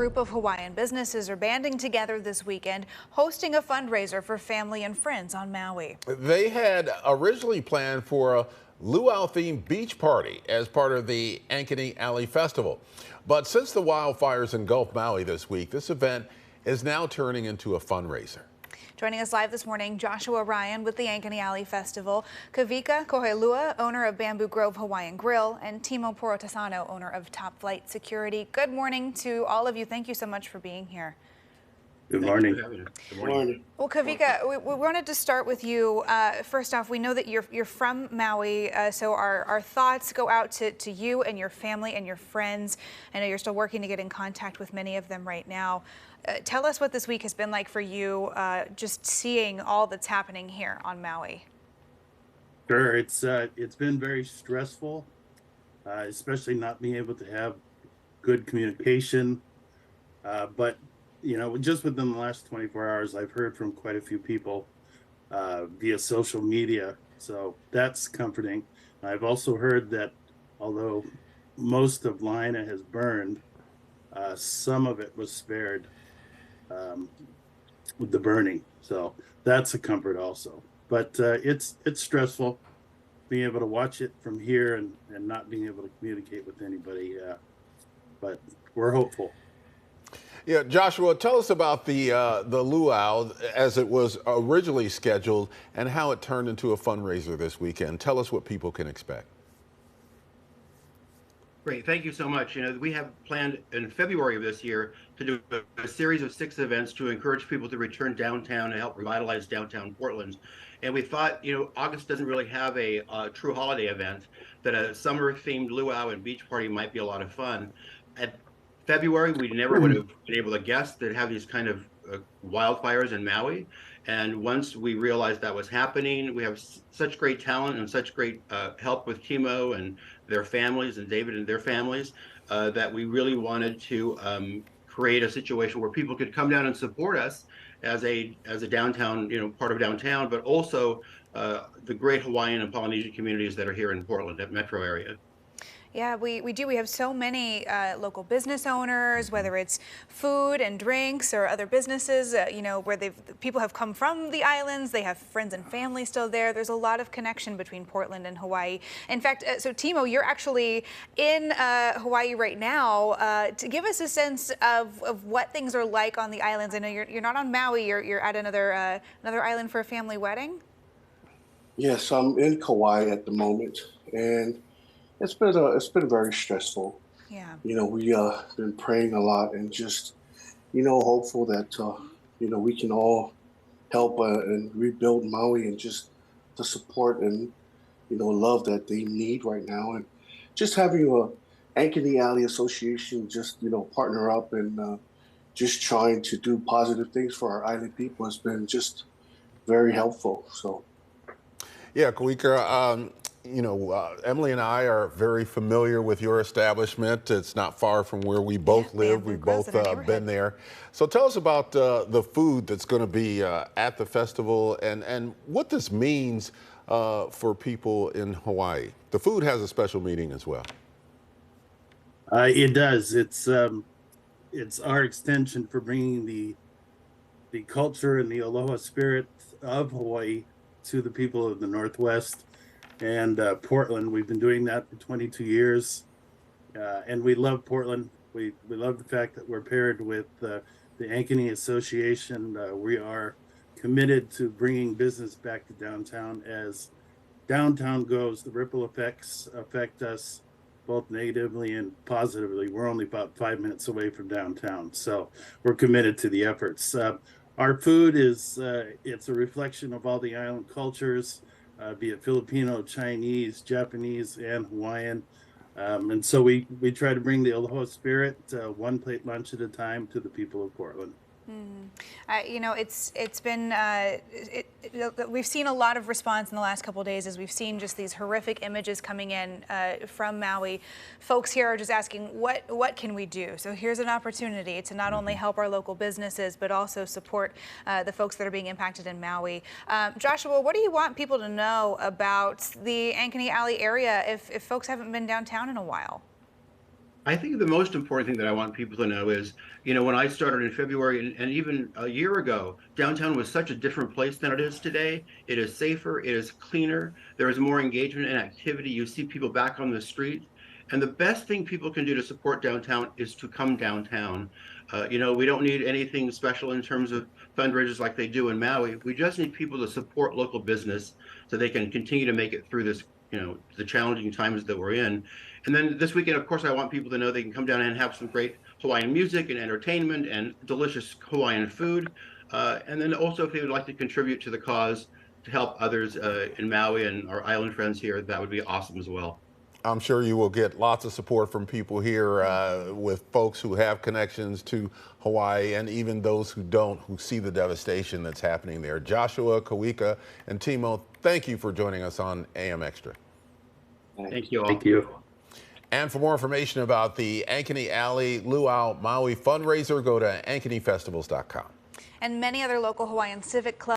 group of Hawaiian businesses are banding together this weekend, hosting a fundraiser for family and friends on Maui. They had originally planned for a luau-themed beach party as part of the Ankeny Alley Festival. But since the wildfires engulfed Maui this week, this event is now turning into a fundraiser. Joining us live this morning, Joshua Ryan with the Ankeny Alley Festival, Kavika Kohelua, owner of Bamboo Grove Hawaiian Grill, and Timo Porotasano, owner of Top Flight Security. Good morning to all of you. Thank you so much for being here. Good morning. Good morning. Well, Kavika, we wanted to start with you. First off, we know that you're from Maui, so our thoughts go out to you and your family and your friends. I know you're still working to get in contact with many of them right now. Tell us what this week has been like for you, just seeing all that's happening here on Maui. Sure, it's been very stressful, especially not being able to have good communication. But you know, just within the last 24 hours, I've heard from quite a few people via social media, so that's comforting. I've also heard that although most of Lahaina has burned, some of it was spared with the burning, so that's a comfort also. But it's stressful being able to watch it from here and not being able to communicate with anybody, but we're hopeful. Yeah, Joshua, tell us about the luau as it was originally scheduled and how it turned into a fundraiser this weekend. Tell us what people can expect. Great, thank you so much. You know, we have planned in February of this year to do a series of 6 events to encourage people to return downtown and help revitalize downtown Portland. And we thought, you know, August doesn't really have a true holiday event, that a summer-themed luau and beach party might be a lot of fun. At February, we never would have been able to guess that have these kind of wildfires in Maui. And once we realized that was happening, we have such great talent and such great help with Timo and their families and David and their families that we really wanted to create a situation where people could come down and support us as a downtown, you know, part of downtown, but also the great Hawaiian and Polynesian communities that are here in Portland, that metro area. Yeah, we do. We have so many local business owners, whether it's food and drinks or other businesses, you know, where people have come from the islands. They have friends and family still there. There's a lot of connection between Portland and Hawaii. In fact, so Timo, you're actually in Hawaii right now. To give us a sense of what things are like on the islands. I know you're not on Maui. You're at another island for a family wedding. Yes, I'm in Kauai at the moment, and it's been very stressful. Yeah. You know, we been praying a lot and just, you know, hopeful that you know, we can all help and rebuild Maui and just the support and, you know, love that they need right now, and just having a Ankeny Alley Association just, you know, partner up and just trying to do positive things for our island people has been just very helpful. So. Yeah, Kawika, you know, Emily and I are very familiar with your establishment. It's not far from where we both live. We've both been there. So tell us about the food that's going to be at the festival and what this means for people in Hawaii. The food has a special meaning as well. It does. It's our extension for bringing the culture and the aloha spirit of Hawaii to the people of the Northwest and Portland. We've been doing that for 22 years, and we love Portland. We love the fact that we're paired with the Ankeny Association. We are committed to bringing business back to downtown. As downtown goes, the ripple effects affect us both negatively and positively. We're only about 5 minutes away from downtown, so we're committed to the efforts. Our food is it's a reflection of all the island cultures, be it Filipino, Chinese, Japanese, and Hawaiian. And so we try to bring the aloha spirit, one plate lunch at a time, to the people of Portland. You know, it's been we've seen a lot of response in the last couple of days as we've seen just these horrific images coming in from Maui. Folks here are just asking, what can we do? So here's an opportunity to not only help our local businesses but also support the folks that are being impacted in Maui. Joshua, what do you want people to know about the Ankeny Alley area if folks haven't been downtown in a while? I think the most important thing that I want people to know is, when I started in February and even a year ago, downtown was such a different place than it is today. It is safer, it is cleaner, there is more engagement and activity. You see people back on the street. And the best thing people can do to support downtown is to come downtown. We don't need anything special in terms of fundraisers like they do in Maui. We just need people to support local business so they can continue to make it through this, the challenging times that we're in. And then this weekend, of course, I want people to know they can come down and have some great Hawaiian music and entertainment and delicious Hawaiian food. And then also, if they would like to contribute to the cause to help others in Maui and our island friends here, that would be awesome as well. I'm sure you will get lots of support from people here with folks who have connections to Hawaii and even those who don't, who see the devastation that's happening there. Joshua, Kawika, and Timo, thank you for joining us on AM Extra. Thank you all. Thank you. And for more information about the Ankeny Alley Luau Maui fundraiser, go to ankenyfestivals.com. And many other local Hawaiian civic clubs